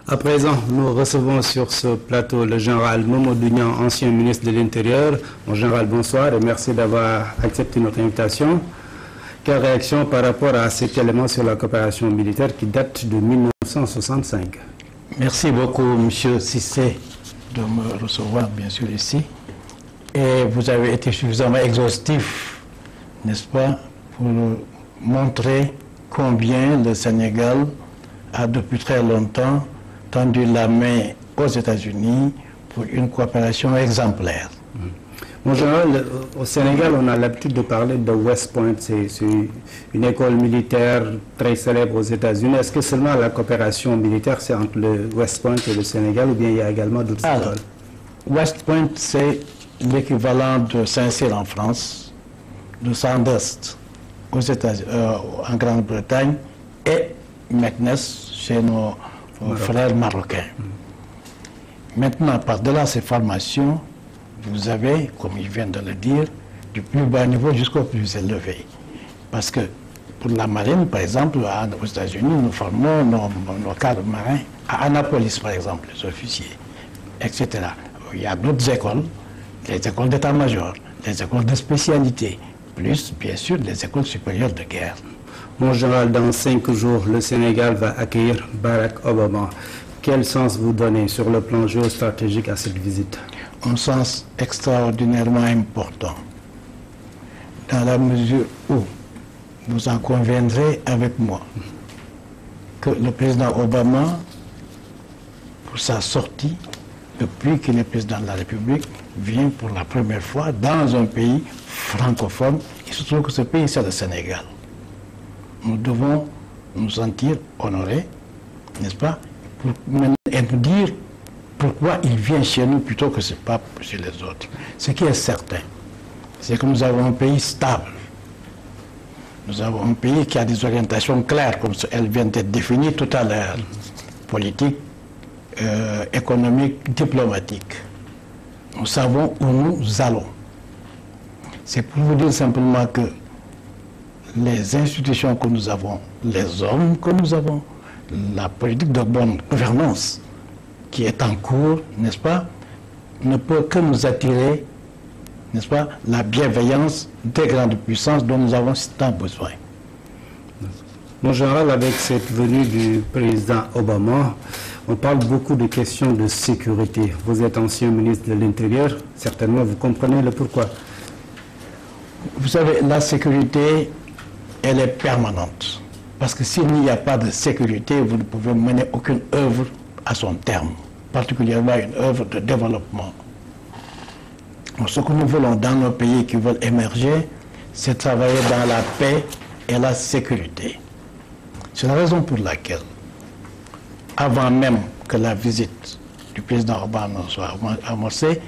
À présent, nous recevons sur ce plateau le général Mamadou Niang, ancien ministre de l'Intérieur. Mon général, bonsoir et merci d'avoir accepté notre invitation. Quelle réaction par rapport à cet élément sur la coopération militaire qui date de 1965? Merci beaucoup, M. Cissé, de me recevoir, bien sûr, ici. Et vous avez été suffisamment exhaustif, n'est-ce pas, pour montrer combien le Sénégal a depuis très longtemps tendu la main aux États-Unis pour une coopération exemplaire. Mon général, au Sénégal, on a l'habitude de parler de West Point. C'est une école militaire très célèbre aux États-Unis. Est-ce que seulement la coopération militaire, c'est entre le West Point et le Sénégal, ou bien il y a également d'autres écoles? West Point, c'est l'équivalent de Saint-Cyr en France, de Sandhurst aux États-Unis, en Grande-Bretagne, et Meknes chez nos frères marocains. Maintenant, par-delà ces formations, vous avez, comme il vient de le dire, du plus bas niveau jusqu'au plus élevé. Parce que pour la marine, par exemple, aux États-Unis, nous formons nos cadres marins à Annapolis, par exemple, les officiers, etc. Il y a d'autres écoles, les écoles d'état-major, les écoles de spécialité, plus, bien sûr, les écoles supérieures de guerre. Mon général, dans 5 jours, le Sénégal va accueillir Barack Obama. Quel sens vous donnez sur le plan géostratégique à cette visite? Un sens extraordinairement important, dans la mesure où vous en conviendrez avec moi que le président Obama, pour sa sortie, depuis qu'il est président de la République, vient pour la première fois dans un pays francophone. Il se trouve que ce pays, c'est le Sénégal. Nous devons nous sentir honorés, n'est-ce pas, et nous dire pourquoi il vient chez nous plutôt que ce pas chez les autres. Ce qui est certain, c'est que nous avons un pays stable. Nous avons un pays qui a des orientations claires, comme elles viennent d'être définies tout à l'heure, politique, économique, diplomatique. Nous savons où nous allons. C'est pour vous dire simplement que les institutions que nous avons, les hommes que nous avons, la politique de bonne gouvernance qui est en cours, n'est-ce pas, ne peut que nous attirer, n'est-ce pas, la bienveillance des grandes puissances dont nous avons tant besoin. Mon général, avec cette venue du président Obama, on parle beaucoup de questions de sécurité. Vous êtes ancien ministre de l'Intérieur, certainement vous comprenez le pourquoi. Vous savez, la sécurité, elle est permanente. Parce que s'il n'y a pas de sécurité, vous ne pouvez mener aucune œuvre à son terme, particulièrement une œuvre de développement. Donc, ce que nous voulons dans nos pays qui veulent émerger, c'est travailler dans la paix et la sécurité. C'est la raison pour laquelle, avant même que la visite du président Obama soit amorcée,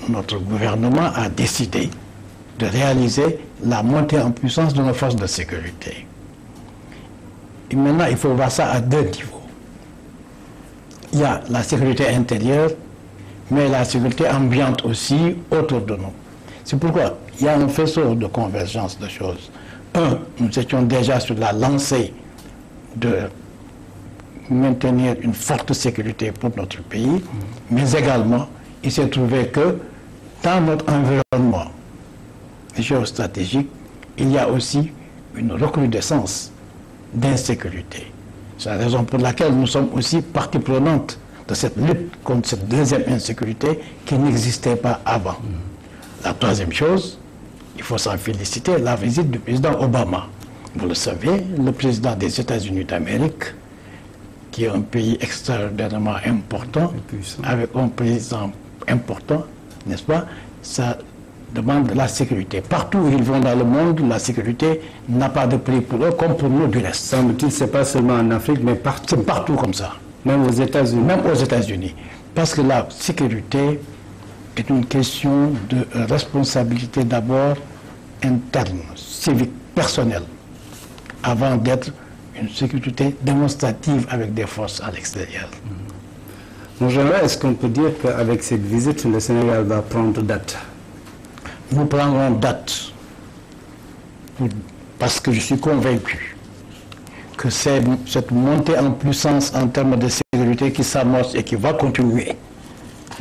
notre gouvernement a décidé de réaliser la montée en puissance de nos forces de sécurité. Et maintenant, il faut voir ça à 2 niveaux. Il y a la sécurité intérieure, mais la sécurité ambiante aussi autour de nous. C'est pourquoi il y a un faisceau de convergence de choses. Nous étions déjà sur la lancée de maintenir une forte sécurité pour notre pays, mais également, il s'est trouvé que dans notre environnement géostratégique, il y a aussi une recrudescence d'insécurité. C'est la raison pour laquelle nous sommes aussi partie prenante de cette lutte contre cette deuxième insécurité qui n'existait pas avant. La troisième chose, il faut s'en féliciter, la visite du président Obama. Vous le savez, le président des États-Unis d'Amérique, qui est un pays extraordinairement important, avec un président important, n'est-ce pas, ça demande la sécurité. Partout où ils vont dans le monde, la sécurité n'a pas de prix pour eux, comme pour nous du reste. Semble-t-il, ce n'est pas seulement en Afrique, mais partout. C'est partout comme ça. Même aux États-Unis. Même aux États-Unis. Parce que la sécurité est une question de responsabilité d'abord interne, civique, personnelle, avant d'être une sécurité démonstrative avec des forces à l'extérieur. Mon général, est-ce qu'on peut dire qu'avec cette visite, le Sénégal va prendre date? Nous prendrons date parce que je suis convaincu que cette montée en puissance en termes de sécurité sécurité qui s'amorce et qui va continuer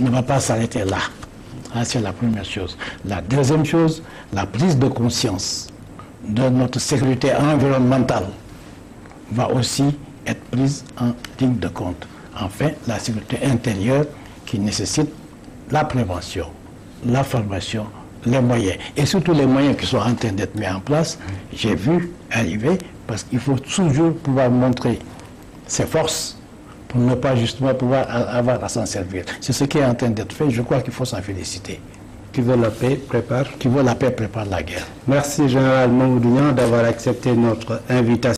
ne va pas s'arrêter là. C'est la première chose. La deuxième chose, la prise de conscience de notre sécurité environnementale va aussi être prise en ligne de compte. Enfin, la sécurité intérieure qui nécessite la prévention, la formation, les moyens. Et surtout les moyens qui sont en train d'être mis en place, j'ai vu arriver, parce qu'il faut toujours pouvoir montrer ses forces pour ne pas justement pouvoir avoir à s'en servir. C'est ce qui est en train d'être fait, je crois qu'il faut s'en féliciter. Qui veut la paix prépare. Qui veut la paix prépare la guerre. Merci Général Mamoudou Niang d'avoir accepté notre invitation.